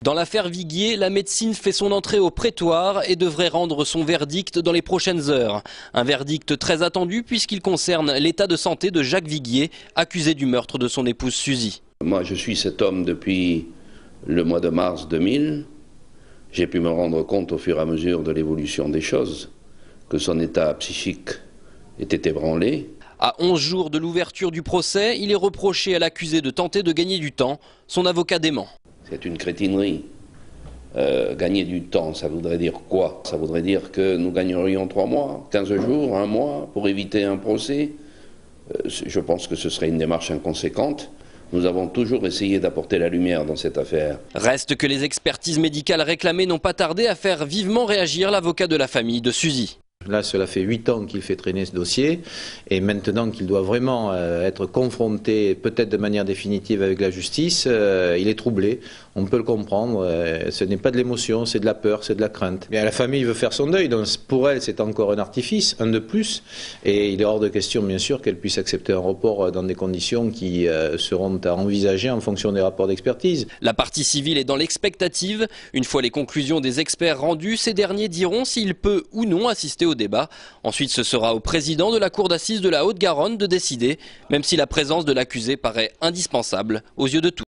Dans l'affaire Viguier, la médecine fait son entrée au prétoire et devrait rendre son verdict dans les prochaines heures. Un verdict très attendu puisqu'il concerne l'état de santé de Jacques Viguier, accusé du meurtre de son épouse Suzy. Moi, je suis cet homme depuis le mois de mars 2000. J'ai pu me rendre compte au fur et à mesure de l'évolution des choses que son état psychique était ébranlé. À 11 jours de l'ouverture du procès, il est reproché à l'accusé de tenter de gagner du temps. Son avocat dément. C'est une crétinerie. Gagner du temps, ça voudrait dire quoi? Ça voudrait dire que nous gagnerions 3 mois, 15 jours, 1 mois pour éviter un procès. Je pense que ce serait une démarche inconséquente. Nous avons toujours essayé d'apporter la lumière dans cette affaire. Reste que les expertises médicales réclamées n'ont pas tardé à faire vivement réagir l'avocat de la famille de Suzy. Là, cela fait 8 ans qu'il fait traîner ce dossier et maintenant qu'il doit vraiment être confronté, peut-être de manière définitive avec la justice, il est troublé. On peut le comprendre. Ce n'est pas de l'émotion, c'est de la peur, c'est de la crainte. Bien, la famille veut faire son deuil, donc pour elle, c'est encore un artifice, un de plus. Et il est hors de question, bien sûr, qu'elle puisse accepter un report dans des conditions qui seront à envisager en fonction des rapports d'expertise. La partie civile est dans l'expectative. Une fois les conclusions des experts rendues, ces derniers diront s'il peut ou non assister au débat. Ensuite, ce sera au président de la cour d'assises de la Haute-Garonne de décider, même si la présence de l'accusé paraît indispensable aux yeux de tous.